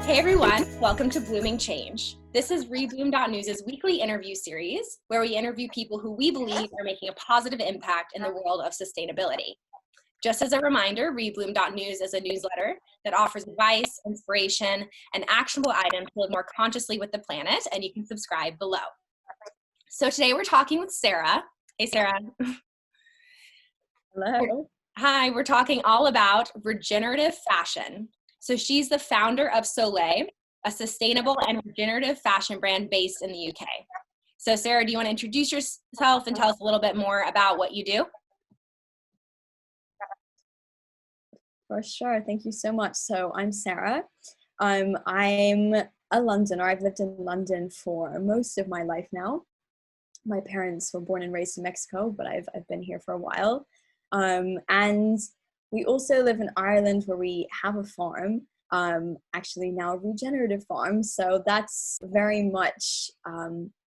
Hey everyone, welcome to Blooming Change. This is rebloom.news' weekly interview series where we interview people who we believe are making a positive impact in the world of sustainability. Just as a reminder, rebloom.news is a newsletter that offers advice, inspiration, and actionable items to live more consciously with the planet, and you can subscribe below. So today we're talking with Sarah. Hey Sarah. Hello. Hi, we're talking all about regenerative fashion. So she's the founder of Solai, a sustainable and regenerative fashion brand based in the UK. So Sarah, do you want to introduce yourself and tell us a little bit more about what you do? For sure. Thank you so much. So I'm Sarah. I'm a Londoner. I've lived in London for most of my life now. My parents were born and raised in Mexico, but I've been here for a while. And we also live in Ireland where we have a farm, actually now a regenerative farm. So that's very much,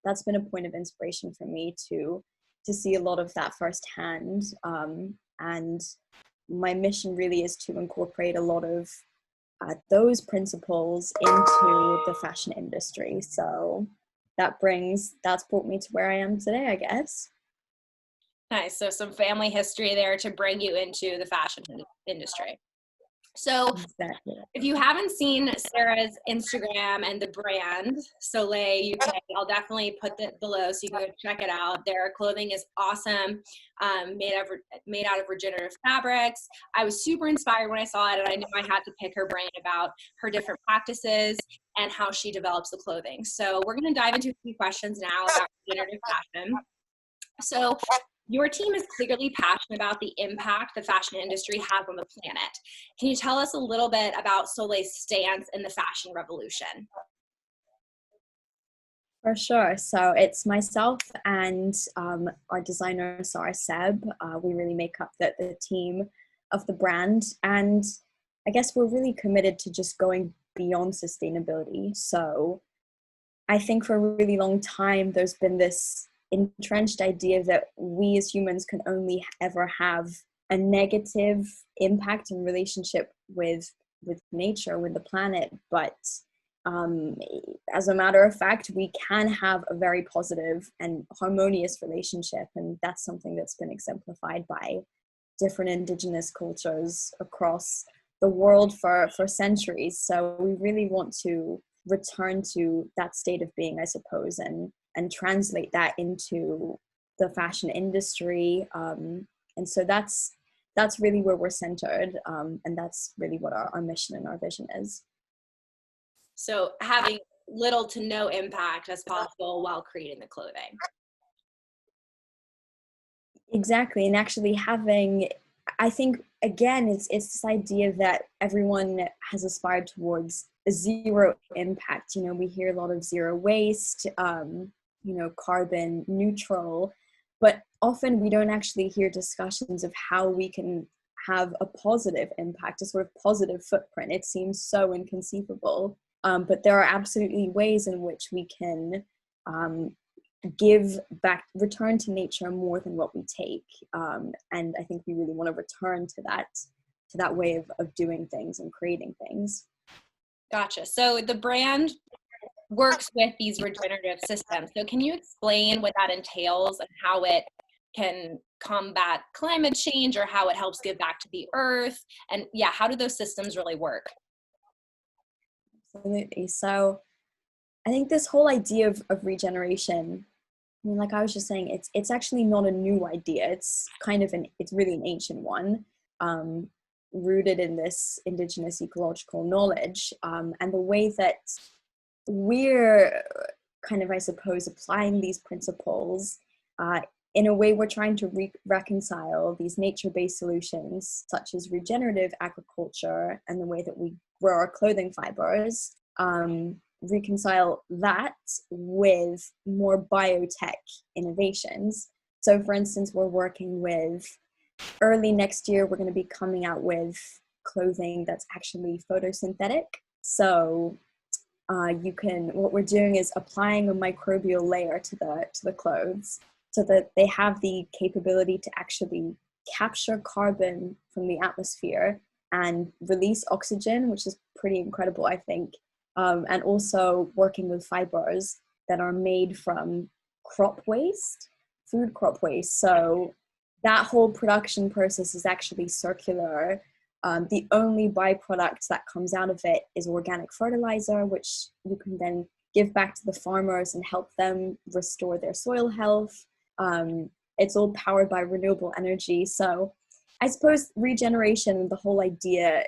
that's been a point of inspiration for me to see a lot of that firsthand. And my mission really is to incorporate a lot of those principles into the fashion industry. So that's brought me to where I am today, I guess. Nice. So some family history there to bring you into the fashion industry. So Exactly. if you haven't seen Sarah's Instagram and the brand, Solai UK, I'll definitely put that below so you can go check it out. Their clothing is awesome, made out of regenerative fabrics. I was super inspired when I saw it, and I knew I had to pick her brain about her different practices and how she develops the clothing. So we're going to dive into a few questions now about regenerative fashion. So your team is clearly passionate about the impact the fashion industry has on the planet. Can you tell us a little bit about Solai's stance in the fashion revolution? For sure. So it's myself and our designer, Sarah Seb. We really make up the team of the brand. And I guess we're really committed to just going beyond sustainability. So I think for a really long time, there's been this entrenched idea that we as humans can only ever have a negative impact in relationship with nature, with the planet. But as a matter of fact, we can have a very positive and harmonious relationship. And that's something that's been exemplified by different indigenous cultures across the world for centuries. So we really want to return to that state of being, I suppose, and translate that into the fashion industry. And so that's really where we're centered. And that's really what our mission and our vision is. So having little to no impact as possible while creating the clothing. Exactly. And actually having, I think, again, it's this idea that everyone has aspired towards a zero impact. You know, we hear a lot of zero waste, carbon neutral, but often we don't actually hear discussions of how we can have a positive impact, a sort of positive footprint. It seems so inconceivable, but there are absolutely ways in which we can give back, return to nature more than what we take. And I think we really want to return to that way of doing things and creating things. Gotcha. So the brand works with these regenerative systems. So can you explain what that entails and how it can combat climate change or how it helps give back to the earth? And yeah, how do those systems really work? Absolutely. So I think this whole idea of regeneration, I mean, like I was just saying, it's actually not a new idea. It's it's really an ancient one, rooted in this indigenous ecological knowledge, and the way that we're kind of, I suppose, applying these principles. In a way, we're trying to reconcile these nature-based solutions, such as regenerative agriculture and the way that we grow our clothing fibers, reconcile that with more biotech innovations. So for instance, we're working with, early next year, we're going to be coming out with clothing that's actually photosynthetic. So what we're doing is applying a microbial layer to the clothes so that they have the capability to actually capture carbon from the atmosphere and release oxygen, which is pretty incredible, I think. and also working with fibers that are made from crop waste, food crop waste. So that whole production process is actually circular. The only byproduct that comes out of it is organic fertilizer, which you can then give back to the farmers and help them restore their soil health. It's all powered by renewable energy. So I suppose regeneration, the whole idea,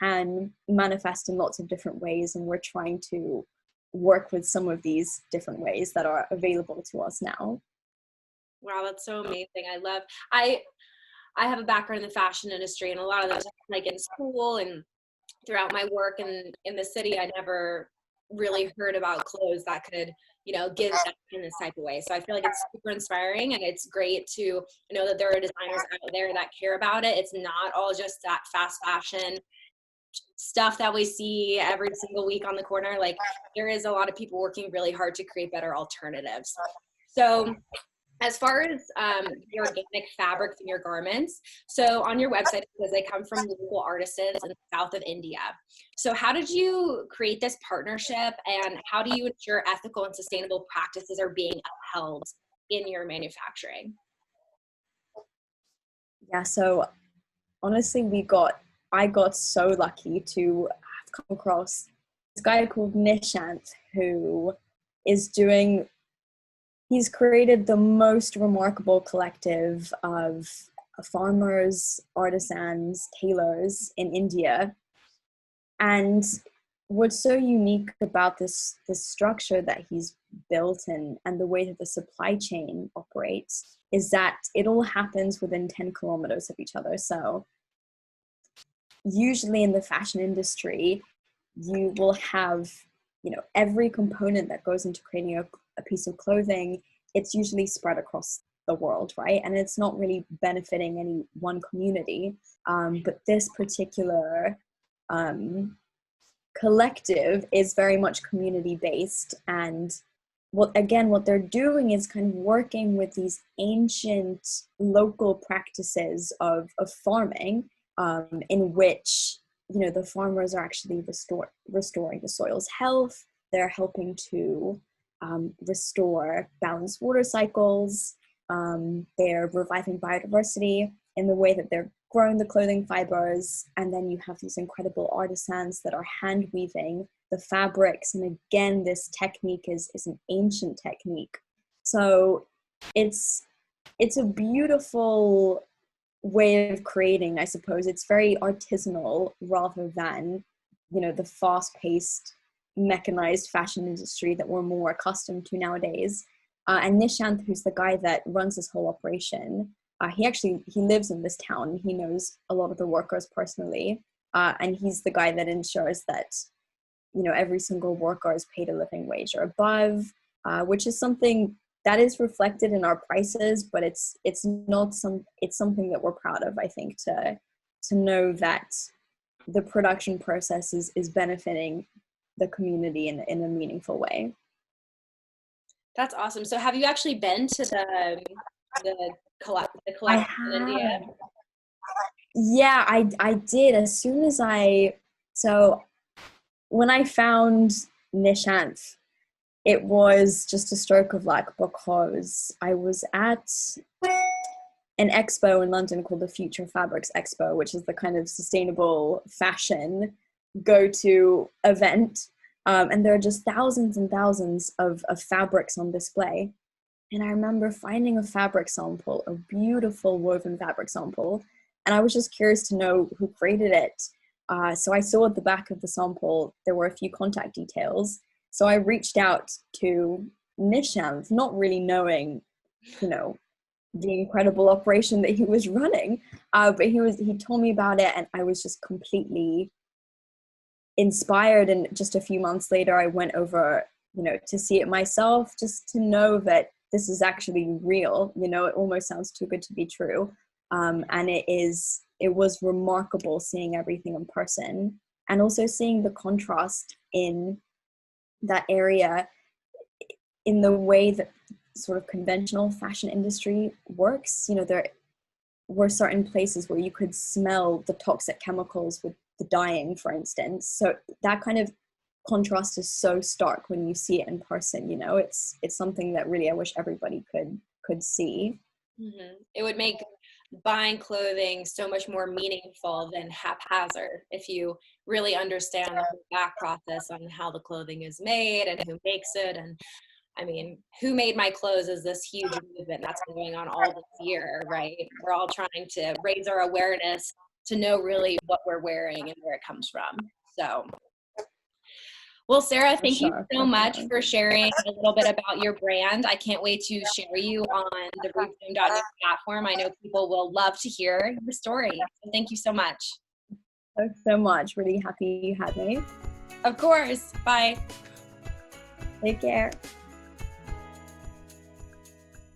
can manifest in lots of different ways, and we're trying to work with some of these different ways that are available to us now. Wow, that's so amazing. I have a background in the fashion industry, and a lot of those, like in school and throughout my work in the city, I never really heard about clothes that could, give back in this type of way. So I feel like it's super inspiring, and it's great to know that there are designers out there that care about it. It's not all just that fast fashion stuff that we see every single week on the corner. Like, there is a lot of people working really hard to create better alternatives. So as far as the organic fabrics in your garments, so on your website it says they come from local artisans in the south of India. So how did you create this partnership, and how do you ensure ethical and sustainable practices are being upheld in your manufacturing? Yeah, so honestly, I got so lucky to have come across this guy called Nishant, who is doing, he's created the most remarkable collective of farmers, artisans, tailors in India. And what's so unique about this structure that he's built and the way that the supply chain operates is that it all happens within 10 kilometers of each other. So usually in the fashion industry, you will have, every component that goes into creating a piece of clothing, it's usually spread across the world, right? And it's not really benefiting any one community. But this particular collective is very much community based, and what they're doing is kind of working with these ancient local practices of farming, in which the farmers are actually restoring the soil's health. They're helping to restore balanced water cycles. They're reviving biodiversity in the way that they're growing the clothing fibers, and then you have these incredible artisans that are hand weaving the fabrics. And again, this technique is an ancient technique. So it's a beautiful way of creating, I suppose. It's very artisanal rather than, the fast-paced, mechanized fashion industry that we're more accustomed to nowadays. And Nishant, who's the guy that runs this whole operation, he lives in this town. He knows a lot of the workers personally, and he's the guy that ensures that every single worker is paid a living wage or above, which is something that is reflected in our prices, but it's something that we're proud of, I think, to know that the production process is benefiting the community in a meaningful way. That's awesome. So have you actually been to the collection in India? Yeah, I did. As soon as when I found Nishant, it was just a stroke of luck, because I was at an expo in London called the Future Fabrics Expo, which is the kind of sustainable fashion go-to event. And there are just thousands and thousands of fabrics on display. And I remember finding a fabric sample, a beautiful woven fabric sample, and I was just curious to know who created it. So I saw at the back of the sample, there were a few contact details. So I reached out to Nishant, not really knowing, the incredible operation that he was running. But he told me about it, and I was just completely inspired. And just a few months later, I went over, to see it myself, just to know that this is actually real. It almost sounds too good to be true. And it was remarkable seeing everything in person, and also seeing the contrast in that area in the way that sort of conventional fashion industry works. There were certain places where you could smell the toxic chemicals with the dyeing, for instance. So that kind of contrast is so stark when you see it in person. You know, it's something that really I wish everybody could see. It would make buying clothing so much more meaningful than haphazard if you really understand the whole back process on how the clothing is made and who makes it. And I mean, Who Made My Clothes is this huge movement that's been going on all this year, right? We're all trying to raise our awareness to know really what we're wearing and where it comes from. So, well, Sarah, For thank you sure, so much definitely. for sharing a little bit about your brand. I can't wait to share you on the rebloom.news platform. I know people will love to hear your story. So thank you so much. Thanks so much. Really happy you had me. Of course. Bye. Take care.